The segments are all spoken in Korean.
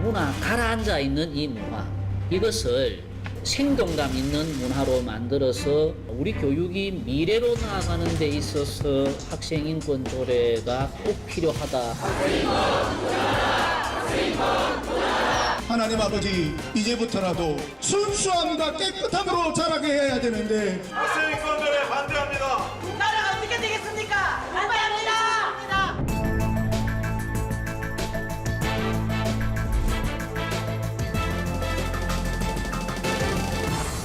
아무나 가라앉아 있는 이 문화, 이것을 생동감 있는 문화로 만들어서 우리 교육이 미래로 나아가는 데 있어서 학생인권 조례가 꼭 필요하다. 하나님 아버지, 이제부터라도 순수함과 깨끗함으로 자라게 해야 되는데 학생인권 조례 반대합니다. 나라가 어떻게 되겠습니까? 반대합니다.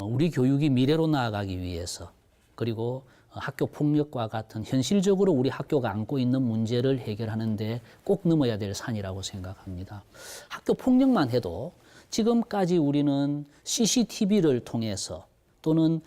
우리 교육이 미래로 나아가기 위해서, 그리고 학교 폭력과 같은 현실적으로 우리 학교가 안고 있는 문제를 해결하는 데 꼭 넘어야 될 산이라고 생각합니다. 학교 폭력만 해도 지금까지 우리는 CCTV를 통해서 또는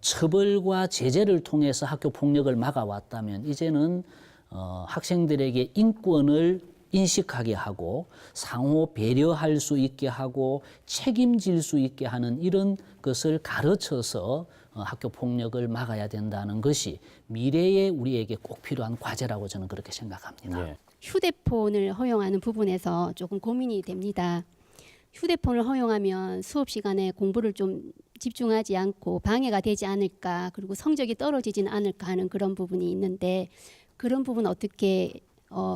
처벌과 제재를 통해서 학교 폭력을 막아왔다면, 이제는 학생들에게 인권을 인식하게 하고 상호 배려할 수 있게 하고 책임질 수 있게 하는 이런 것을 가르쳐서 학교 폭력을 막아야 된다는 것이 미래에 우리에게 꼭 필요한 과제라고 저는 그렇게 생각합니다. 예. 휴대폰을 허용하는 부분에서 조금 고민이 됩니다. 휴대폰을 허용하면 수업 시간에 공부를 좀 집중하지 않고 방해가 되지 않을까, 그리고 성적이 떨어지지는 않을까 하는 그런 부분이 있는데, 그런 부분 어떻게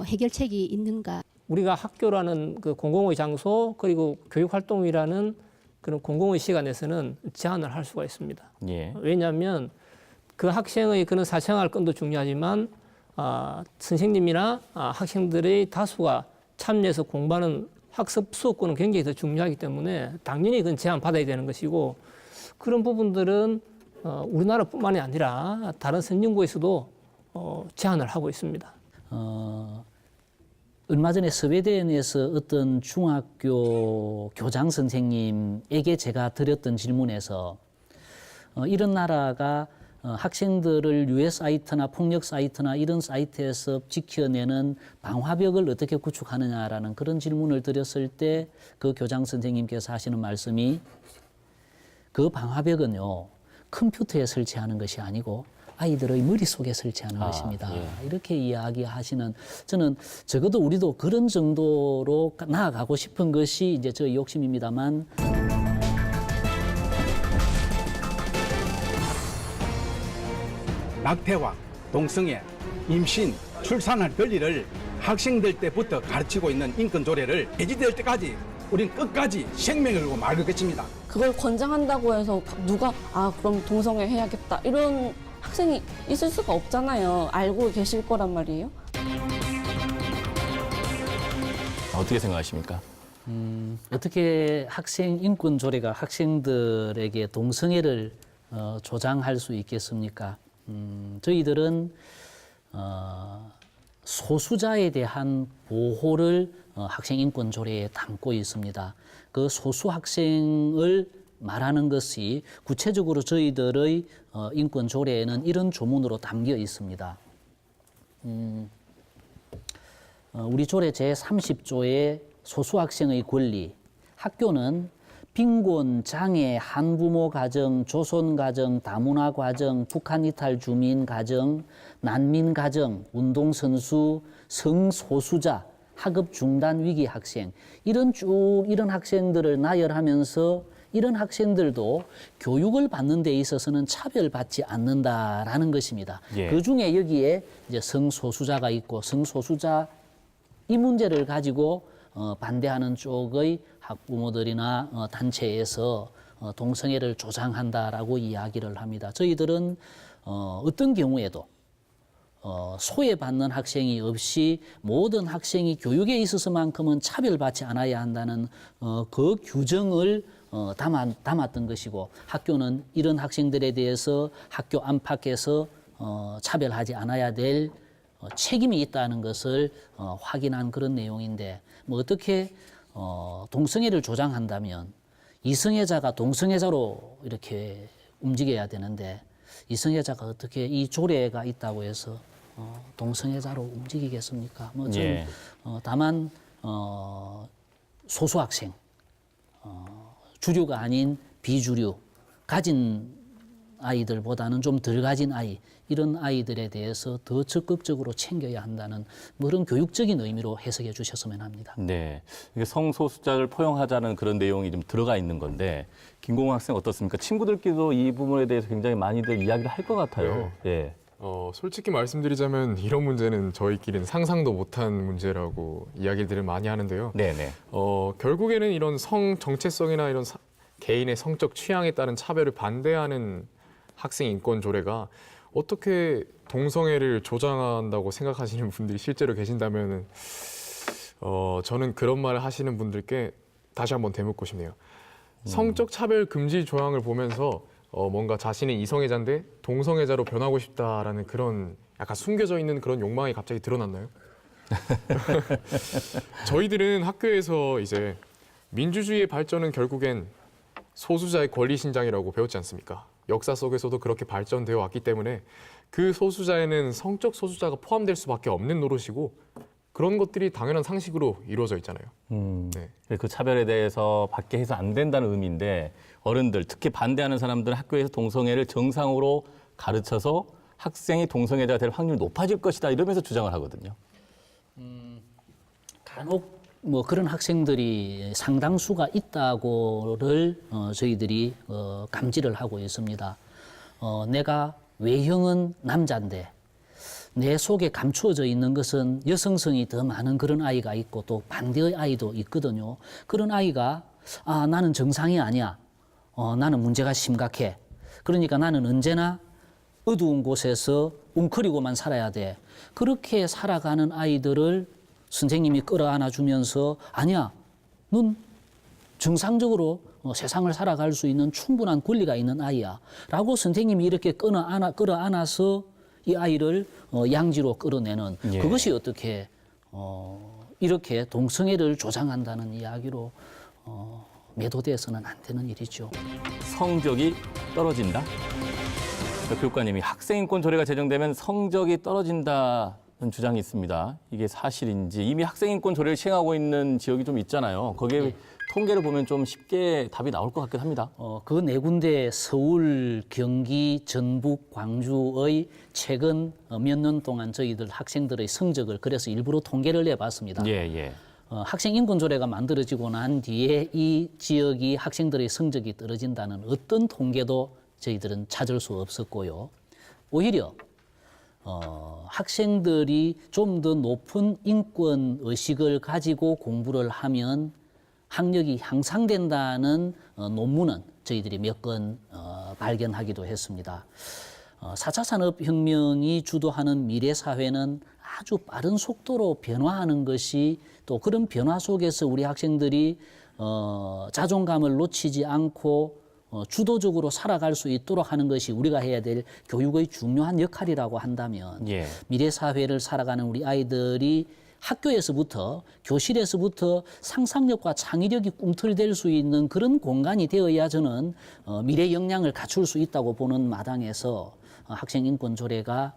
해결책이 있는가? 우리가 학교라는 그 공공의 장소, 그리고 교육활동이라는 그런 공공의 시간에서는 제한을 할 수가 있습니다. 예. 왜냐하면 그 학생의 그런 사생활권도 중요하지만 선생님이나 학생들의 다수가 참여해서 공부하는 학습 수업권은 굉장히 더 중요하기 때문에 당연히 그건 제한받아야 되는 것이고, 그런 부분들은 우리나라뿐만이 아니라 다른 선진국에서도 제한을 하고 있습니다. 얼마 전에 스웨덴에서 어떤 중학교 교장 선생님에게 제가 드렸던 질문에서 이런 나라가 학생들을 유해 사이트나 폭력 사이트나 이런 사이트에서 지켜내는 방화벽을 어떻게 구축하느냐라는 그런 질문을 드렸을 때 그 교장 선생님께서 하시는 말씀이, 그 방화벽은요, 컴퓨터에 설치하는 것이 아니고 아이들의 머릿속에 설치하는 것입니다. 예. 이렇게 이야기하시는, 저는 적어도 우리도 그런 정도로 나아가고 싶은 것이 이제 저의 욕심입니다만, 낙태와 동성애, 임신, 출산할 권리를 학생들 때부터 가르치고 있는 인권조례를 폐지될 때까지 우린 끝까지 생명을 걸고 말겠습니다. 그걸 권장한다고 해서 누가 그럼 동성애 해야겠다 이런 학생이 있을 수가 없잖아요. 알고 계실 거란 말이에요. 어떻게 생각하십니까? 어떻게 학생 인권 조례가 학생들에게 동성애를 조장할 수 있겠습니까? 저희들은 소수자에 대한 보호를 학생 인권 조례에 담고 있습니다. 그 소수 학생을 말하는 것이 구체적으로 저희들의 인권 조례에는 이런 조문으로 담겨 있습니다. 우리 조례 제30조의 소수 학생의 권리, 학교는 빈곤, 장애, 한부모 가정, 조선 가정, 다문화 가정, 북한 이탈 주민 가정, 난민 가정, 운동선수, 성소수자, 학업 중단 위기 학생, 이런 학생들을 나열하면서 이런 학생들도 교육을 받는 데 있어서는 차별받지 않는다라는 것입니다. 예. 그 중에 여기에 이제 성소수자가 있고, 성소수자 이 문제를 가지고 반대하는 쪽의 학부모들이나 단체에서 동성애를 조장한다라고 이야기를 합니다. 저희들은 어떤 경우에도 소외받는 학생이 없이 모든 학생이 교육에 있어서만큼은 차별받지 않아야 한다는 그 규정을 담았던 것이고, 학교는 이런 학생들에 대해서 학교 안팎에서 차별하지 않아야 될 책임이 있다는 것을 확인한 그런 내용인데, 뭐 어떻게 동성애를 조장한다면 이성애자가 동성애자로 이렇게 움직여야 되는데, 이성애자가 어떻게 이 조례가 있다고 해서 동성애자로 움직이겠습니까? 뭐 좀, 예. 다만 소수 학생, 주류가 아닌 비주류, 가진 아이들보다는 좀 덜 가진 아이, 이런 아이들에 대해서 더 적극적으로 챙겨야 한다는 그런 교육적인 의미로 해석해 주셨으면 합니다. 네, 이게 성소수자를 포용하자는 그런 내용이 좀 들어가 있는 건데 김공훈 학생 어떻습니까? 친구들끼리도 이 부분에 대해서 굉장히 많이들 이야기를 할 것 같아요. 예. 솔직히 말씀드리자면 이런 문제는 저희끼리는 상상도 못한 문제라고 이야기들을 많이 하는데요. 네네. 결국에는 이런 성 정체성이나 이런 개인의 성적 취향에 따른 차별을 반대하는 학생 인권 조례가 어떻게 동성애를 조장한다고 생각하시는 분들이 실제로 계신다면 저는 그런 말을 하시는 분들께 다시 한번 되묻고 싶네요. 성적 차별 금지 조항을 보면서 뭔가 자신이 이성애자인데 동성애자로 변하고 싶다라는 그런 약간 숨겨져 있는 그런 욕망이 갑자기 드러났나요? 저희들은 학교에서 이제 민주주의의 발전은 결국엔 소수자의 권리 신장이라고 배웠지 않습니까? 역사 속에서도 그렇게 발전되어 왔기 때문에 그 소수자에는 성적 소수자가 포함될 수밖에 없는 노릇이고 그런 것들이 당연한 상식으로 이루어져 있잖아요. 네. 그 차별에 대해서 밖에 해서 안 된다는 의미인데 어른들, 특히 반대하는 사람들은 학교에서 동성애를 정상으로 가르쳐서 학생이 동성애자가 될 확률이 높아질 것이다 이러면서 주장을 하거든요. 간혹 뭐 그런 학생들이 상당수가 있다고를 저희들이 감지를 하고 있습니다. 내가 외형은 남자인데 내 속에 감추어져 있는 것은 여성성이 더 많은 그런 아이가 있고 또 반대의 아이도 있거든요. 그런 아이가 나는 정상이 아니야. 나는 문제가 심각해. 그러니까 나는 언제나 어두운 곳에서 웅크리고만 살아야 돼. 그렇게 살아가는 아이들을 선생님이 끌어안아 주면서 아니야, 넌 정상적으로 세상을 살아갈 수 있는 충분한 권리가 있는 아이야 라고 선생님이 이렇게 끌어안아서 이 아이를 양지로 끌어내는 예. 그것이 어떻게 이렇게 동성애를 조장한다는 이야기로 매도돼서는 안 되는 일이죠. 성적이 떨어진다? 교육관님이 학생인권 조례가 제정되면 성적이 떨어진다는 주장이 있습니다. 이게 사실인지 이미 학생인권 조례를 시행하고 있는 지역이 좀 있잖아요. 거기에 네. 통계를 보면 좀 쉽게 답이 나올 것 같긴 합니다. 그 네 군데 서울, 경기, 전북, 광주의 최근 몇 년 동안 저희들 학생들의 성적을 그래서 일부러 통계를 내봤습니다. 예. 학생인권조례가 만들어지고 난 뒤에 이 지역이 학생들의 성적이 떨어진다는 어떤 통계도 저희들은 찾을 수 없었고요. 오히려 학생들이 좀 더 높은 인권 의식을 가지고 공부를 하면 학력이 향상된다는 논문은 저희들이 몇 건 발견하기도 했습니다. 4차 산업혁명이 주도하는 미래사회는 아주 빠른 속도로 변화하는 것이 또 그런 변화 속에서 우리 학생들이 자존감을 놓치지 않고 주도적으로 살아갈 수 있도록 하는 것이 우리가 해야 될 교육의 중요한 역할이라고 한다면 예. 미래사회를 살아가는 우리 아이들이 학교에서부터 교실에서부터 상상력과 창의력이 꿈틀댈 수 있는 그런 공간이 되어야 저는 미래 역량을 갖출 수 있다고 보는 마당에서 학생인권조례가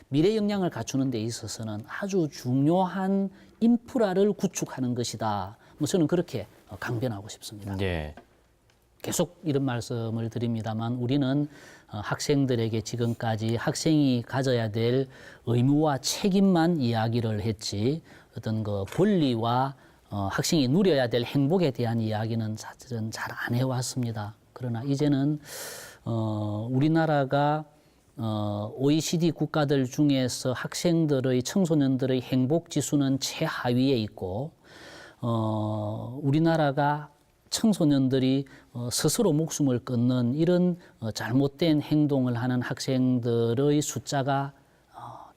미래 역량을 갖추는 데 있어서는 아주 중요한 인프라를 구축하는 것이다. 뭐 저는 그렇게 강변하고 싶습니다. 예. 계속 이런 말씀을 드립니다만 우리는 학생들에게 지금까지 학생이 가져야 될 의무와 책임만 이야기를 했지 어떤 그 권리와 학생이 누려야 될 행복에 대한 이야기는 사실은 잘 안 해왔습니다. 그러나 이제는 우리나라가 OECD 국가들 중에서 학생들의 청소년들의 행복 지수는 최하위에 있고 우리나라가 청소년들이 스스로 목숨을 끊는 이런 잘못된 행동을 하는 학생들의 숫자가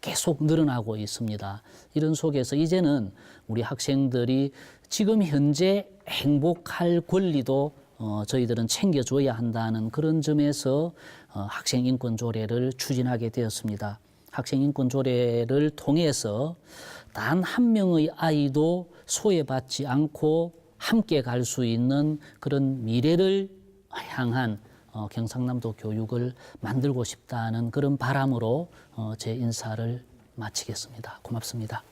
계속 늘어나고 있습니다. 이런 속에서 이제는 우리 학생들이 지금 현재 행복할 권리도 저희들은 챙겨줘야 한다는 그런 점에서 학생인권조례를 추진하게 되었습니다. 학생인권조례를 통해서 단 한 명의 아이도 소외받지 않고 함께 갈 수 있는 그런 미래를 향한 경상남도 교육을 만들고 싶다는 그런 바람으로 제 인사를 마치겠습니다. 고맙습니다.